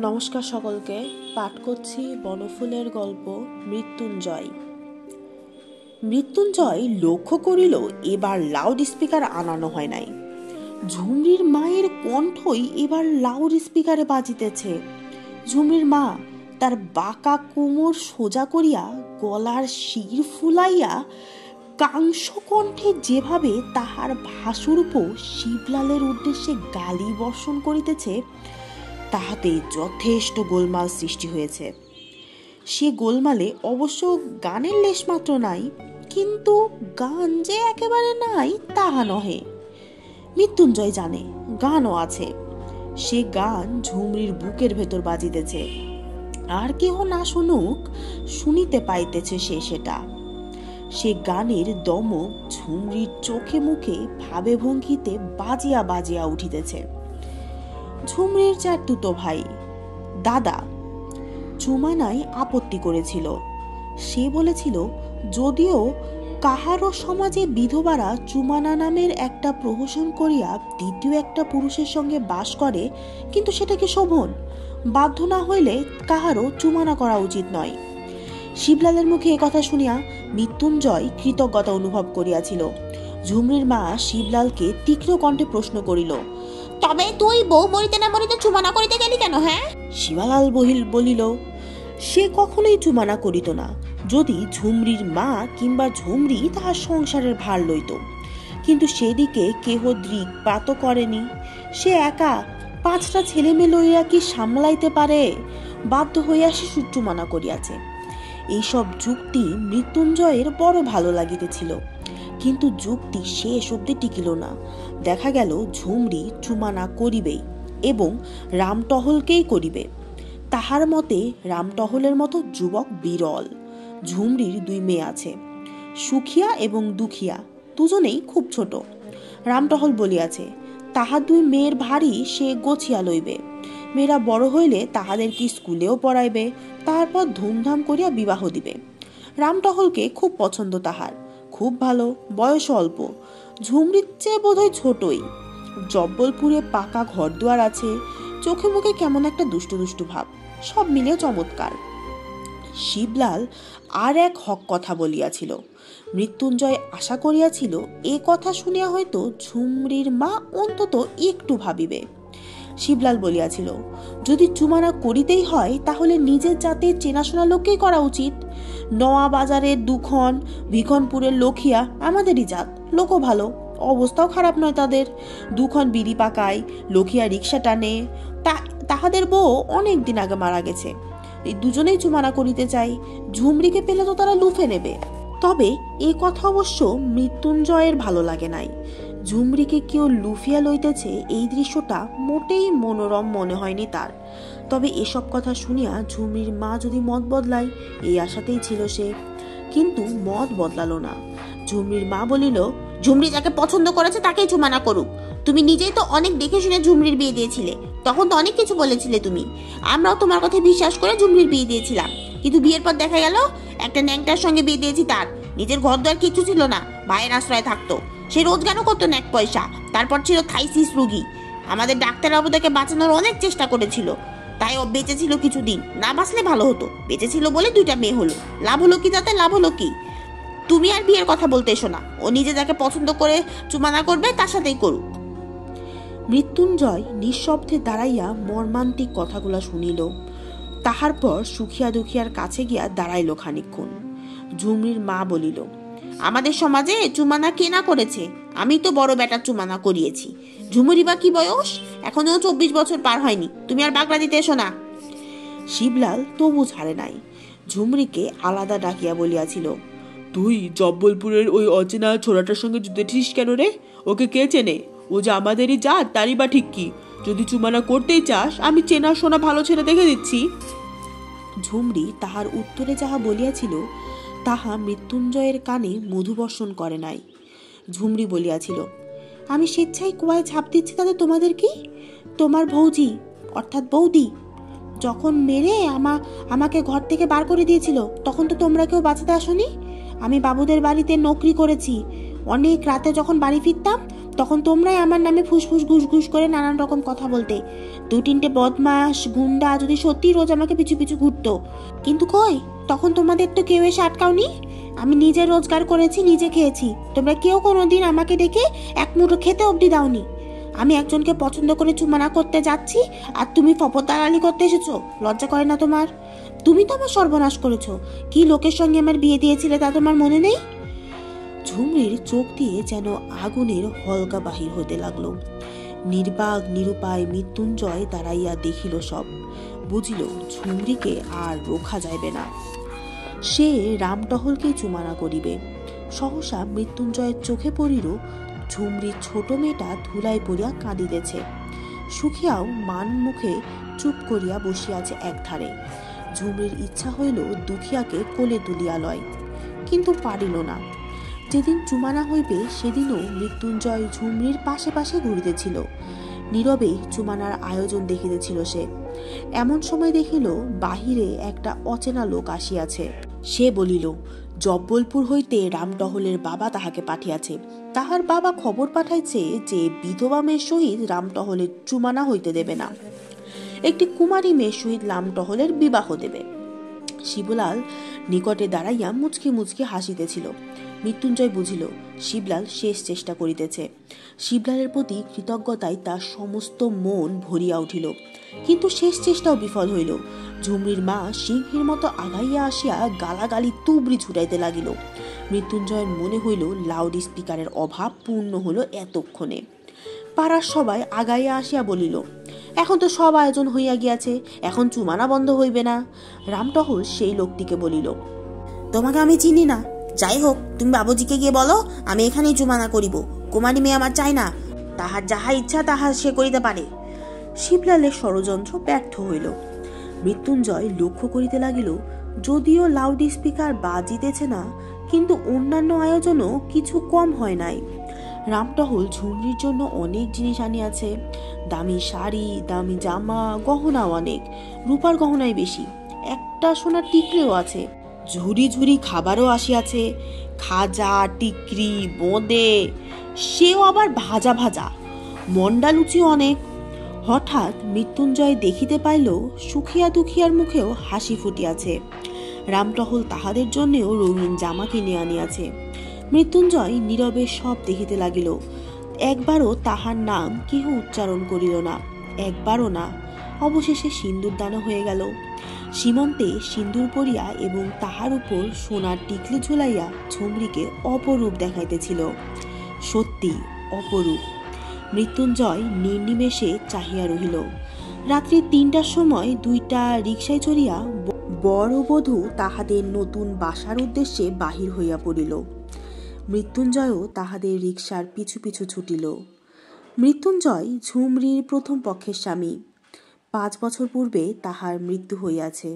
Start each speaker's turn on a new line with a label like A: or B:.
A: নমস্কার সকলকে। পাঠ করছি বনফুলের গল্প মৃত্যুঞ্জয়। মৃত্যুঞ্জয় লক্ষ্য করিল এবার লাউড স্পিকার আনানো হয় নাই। ঝুমরির মায়ের কণ্ঠই এবার লাউড স্পিকারে বাজিতেছে। ঝুমরির মা তার বাঁকা কোমর সোজা করিয়া গলার শির ফুলাইয়া কাংস কণ্ঠে যেভাবে তাহার ভাসুরূপ শিবলালের উদ্দেশ্যে গালি বর্ষণ করিতেছে, তাহাতে যথেষ্ট গোলমাল সৃষ্টি হয়েছে। সে গোলমালে অবশ্য গানের লেশমাত্র নাই, কিন্তু গান যে একেবারে নাই তাহা নহে। মৃত্যুঞ্জয় জানে গানও আছে। সে গান ঝুমরির বুকের ভেতর বাজিতেছে, আর কেহ না শুনুক শুনিতে পাইতেছে সে সেটা। সে গানের দমক ঝুমরির চোখে মুখে ভাবে ভঙ্গিতে বাজিয়া বাজিয়া উঠিতেছে। ঝুমরির চার দুটো ভাই। দাদা চুমানায় আপত্তি করেছিল। সে বলেছিল, যদিও কাহারও সমাজে বিধবারা চুমানা নামের একটা প্রহসন করিয়া দ্বিতীয় একটা পুরুষের সঙ্গে বাস করে, কিন্তু সেটাকে শোভন। বাধ্য না হইলে কাহারও চুমানা করা উচিত নয়। শিবলালের মুখে একথা শুনিয়া মৃত্যুঞ্জয় কৃতজ্ঞতা অনুভব করিয়াছিল। ঝুমরির মা শিবলালকে তীক্ষ্ণ কণ্ঠে প্রশ্ন করিল, তবে তুই বউ মরিতে না মরিতে চুমানা করিতে গেলি কেন? হ্যাঁ? শিবালাল বলিল, সে কখনোই চুমানা করিত না, যদি ঝুমরির মা কিংবা ঝুমরি তাহার সংসারের ভার লইত। কিন্তু সেদিকে কেহ দৃকপাত করেনি। সে একা 5টা ছেলে মেয়ে লইয়া কি সামলাইতে পারে? বাধ্য হইয়া সে চুমানা করিয়াছে। এইসব যুক্তি মৃত্যুঞ্জয়ের বড় ভালো লাগিতেছিল, কিন্তু যুক্তি শেষ অবধি টিকিল না। দেখা গেল ঝুমরি চুমানা করিবেই, এবং রামটহলকেই করিবে। তাহার মতে রামটহলের মতো যুবক বিরল। ঝুমরির 2 মেয়ে আছে, সুখিয়া এবং দুখিয়া, দুজনেই খুব ছোট। রামটহল বলিয়াছে, তাহার 2 মেয়ের ভারী সে গছিয়া লইবে। মেয়েরা বড় হইলে তাহাদেরকে স্কুলেও পড়াইবে, তারপর ধুমধাম করিয়া বিবাহ দিবে। রামটহলকে খুব পছন্দ তাহার, খুব ভালো, বয়স অল্প, ঝুমরির চেয়ে বোধহয় ছোটই। জব্বলপুরে পাকা ঘরদুয়ার আছে, চোখে মুখে কেমন একটা দুষ্টু দুষ্টু ভাব, সব মিলিয়ে চমৎকার। শিবলাল আর এক হক কথা বলিয়াছিল। মৃত্যুঞ্জয় আশা করিয়াছিল এ কথা শুনিয়া হয়তো ঝুমরির মা অন্তত একটু ভাবিবে। শিবলাল বলিয়াছিল, যদি চুমানা করিতেই হয় তাহলে নিজের জাতের চেনাশোনা লোককেই করা উচিত। নয়া বাজারের দুখন, ভিখনপুরের লখিয়া আমাদেরই জাত, লোকও ভালো, অবস্থাও খারাপ নয় তাদের। দুখন বিড়ি পাকায়, লখিয়া রিক্সা টানে। তাহাদের বউ অনেক দিন আগে মারা গেছে। এই দুজনেই চুমানা করিতে চাই। ঝুমরিকে পেলে তো তারা লুফে নেবে। তবে এ কথা অবশ্য মৃত্যুঞ্জয়ের ভালো লাগে নাই। ঝুমরিকে কেউ লুফিয়া লইতেছে, এই দৃশ্যটা মোটেই মনোরম মনে হয়নি তার। তবে এসব কথা শুনিয়া ঝুমরির মা যদি মত বদলায়, এই আশাতেই ছিল সে। কিন্তু মত বদলালো না। ঝুমরির মা বলিল, ঝুমরি যাকে পছন্দ করেছে তাকেই চুমানা করুক। তুমি নিজেই তো অনেক দেখে শুনে ঝুমরির বিয়ে দিয়েছিলে, তখন তো অনেক কিছু বলেছিলে তুমি। আমরাও তোমার কথা বিশ্বাস করে ঝুমরির বিয়ে দিয়েছিলাম, কিন্তু বিয়ের পর দেখা গেল একটা ন্যাংটার সঙ্গে বিয়ে দিয়েছি। তার নিজের ঘর দ্বার কিছু ছিল না, ভাইয়ের আশ্রয় থাকতো। সে রোজগারও করতো না 1 পয়সা। তারপর ছিল থাইসিস রোগী। আমাদের ডাক্তারবাবু তাকে বাঁচানোর অনেক চেষ্টা করেছিল, তাই ও বেঁচে ছিল কিছুদিন। না বাঁচলে ভালো হতো, বেঁচে ছিল বলে 2টা মেয়ে হলো। লাভ হলো কি তাতে? লাভ হলো কি? তুমি আর বিয়ের কথা বলতে এসো না। ও নিজে যাকে পছন্দ করে চুমানা করবে তার সাথেই করুক। মৃত্যুঞ্জয় নিঃশব্দে দাঁড়াইয়া মর্মান্তিক কথাগুলা শুনিল। তাহার পর সুখিয়া দুখিয়ার কাছে গিয়া দাঁড়াইল খানিকক্ষণ। ঝুমরির মা বলিল, আমাদের সমাজে চুমানা কে না করেছে? আমি তো বড় বেটা চুমানা করিয়েছি। ঝুমরি বা কি বয়স? এখনো 24 বছর পার হয়নি। তুমি আর বাগড়া দিতে এসো না। শিবলাল তবু ছাড়ে নাই। ঝুমরিকে আলাদা ডাকিয়া বলিয়াছিল,
B: তুই জব্বলপুরের ওই অচেনা ছোড়াটার সঙ্গে জুতেছিস কেন রে? ওকে কে চেনে? ও যে আমাদেরই জাত, তারই বা ঠিক কি? যদি চুমানা করতেই চাস, আমি চেনা শোনা ভালো ছেলে দেখে দিচ্ছি।
A: ঝুমরি তাহার উত্তরে যাহা বলিয়াছিল তাহা মৃত্যুঞ্জয়ের কানে মধুবর্ষণ করে নাই। ঝুমরি বলিয়াছিল, আমি স্বেচ্ছায় কুয়ায় ঝাঁপ দিচ্ছি তাতে তোমাদের কি? তোমার ভৌজি অর্থাৎ বৌদি যখন মেরে আমাকে ঘর থেকে বার করে দিয়েছিল, তখন তো তোমরা কেউ বাঁচাতে আসনি। আমি বাবুদের বাড়িতে নকরি করেছি। অনেক রাতে যখন বাড়ি ফিরতাম তখন তোমরাই আমার নামে ফুসফুস ঘুষ করে নানান রকম কথা বলতে। 2-3টে বদমাস গুন্ডা যদি সত্যি রোজ আমাকে পিছু পিছু ঘুরতো, কিন্তু কই, তখন তোমাদের তো কেউ এসে আটকাওনি। আমি নিজে রোজগার করেছি, নিজে খেয়েছি। তোমরা কেউ কোনোদিন আমাকে ডেকে এক মুঠো খেতে অবধি দাওনি। আমি একজনকে পছন্দ করে চুমানা করতে যাচ্ছি, আর তুমি ফপতারালি করতে এসেছো। লজ্জা করে না তোমার? তুমি তো আমার সর্বনাশ করেছো। কি লোকের সঙ্গে আমার বিয়ে দিয়েছিলে তা তোমার মনে নেই? ঝুমরির চোখ দিয়ে যেন আগুনের হলকা বাহির হতে লাগলো। নির্বাক নিরুপায় মৃত্যুঞ্জয় দাঁড়াইয়া দেখিল সব। বুঝিল ঝুমরিকে আর রোখা যাইবে না। সে রামটহলকেই চুমানা করিবে। সহসা মৃত্যুঞ্জয়ের চোখে পড়িল ঝুমরির ছোট মেয়েটা ধুলায় পড়িয়া কাঁদিতেছে। সুখিয়াও মান মুখে চুপ করিয়া বসিয়াছে একধারে। ঝুমরির ইচ্ছা হইল দুখিয়াকে কোলে তুলিয়া লয়, কিন্তু পারিল না। যেদিন চুমানা হইবে সেদিনও মৃত্যুঞ্জয় ঝুমরির পাশে পাশে ঘুরিতেছিল। নীরবে চুমানার আয়োজন দেখিতেছিল সে। এমন সময় দেখিল বাহিরে একটা অচেনা লোক আসিয়াছে। সে বলিল, জব্বলপুর হইতে রামটহলের বাবা তাহাকে পাঠিয়াছে। তাহার বাবা খবর পাঠাইছে যে বিধবা মেয়ের সহিত রামটহলের চুমানা হইতে দেবে না, একটি কুমারী মেয়ের সহিত রামটহলের বিবাহ দেবে। শিবলাল নিকটে দাঁড়াইয়া মুচকি মুচকি হাসিতেছিল। মৃত্যুঞ্জয় বুঝিল শিবলাল শেষ চেষ্টা করিতেছে। শিবলালের প্রতি কৃতজ্ঞতায় তার সমস্ত মন ভরিয়া উঠিল, কিন্তু শেষ চেষ্টাও বিফল হইল। ঝুমরির মা সিংহের মতো আগাইয়া আসিয়া গালাগালি তুবড়ি ছুটাইতে লাগিল। মৃত্যুঞ্জয়ের মনে হইল লাউড স্পিকারের অভাব পূর্ণ হলো এতক্ষণে। পাড়ার সবাই আগাইয়া আসিয়া বলিল, এখন তো সব আয়োজন হইয়া গিয়াছে, এখন চুমানা বন্ধ হইবে না। রামটহল সেই লোকটিকে বলিল, তোমাকে আমি চিনি না। যাই হোক, তুমি বাবুজিকে গিয়ে বলো আমি এখানেই চুমানা করিব। কুমারী মেয়ে আমার চাই না। তাহার যাহা ইচ্ছা তাহা সে করিতে পারে। শিবলালের ষড়যন্ত্র ব্যর্থ হইল। মৃত্যুঞ্জয় লক্ষ্য করিতে লাগিল, যদিও লাউড স্পিকার বাজিতেছে না, কিন্তু অন্যান্য আয়োজনও কিছু কম হয় নাই। রামটহল ঝুমরির জন্য অনেক জিনিস আনিয়াছে। দামি শাড়ি, দামি জামা, গহনাও অনেক, রূপার গহনাই বেশি। একটা সোনার টিকরিও আছে। ঝুরি ঝুরি খাবারও আসিয়াছে, খাজা, টিকরি, বোঁদে, সেও আবার ভাজা ভাজা, মন্ডা লুচিও অনেক। হঠাৎ মৃত্যুঞ্জয় দেখিতে পাইল সুখিয়া দুখিয়ার মুখেও হাসি ফুটিয়াছে। রামটহল তাহাদের জন্যেও রঙিন জামা কিনে আনিয়াছে। মৃত্যুঞ্জয় নীরবে সব দেখিতে লাগিল। একবারও তাহার নাম কেহ উচ্চারণ করিল না, একবারও না। অবশেষে সিন্দুর দানও হয়ে গেল। সীমন্তে সিন্দুর পরিয়া এবং তাহার উপর সোনার টিকলি ঝুলাইয়া ঝুমরিকে অপরূপ দেখাইতেছিল। সত্যি অপরূপ। মৃত্যুঞ্জয় নির্নিমেষে চাহিয়া রহিল। রাত্রি 3টার সময় 2টা রিকশায় চড়িয়া বর ও বধূ তাহাদের নতুন বাসার উদ্দেশ্যে বাহির হইয়া পড়িল। মৃত্যুঞ্জয়ও তাহাদের রিকশার পিছু পিছু ছুটিল। মৃত্যুঞ্জয় ঝুমরির প্রথম পক্ষের স্বামী। 5 বছর পূর্বে তাহার মৃত্যু হইয়াছে।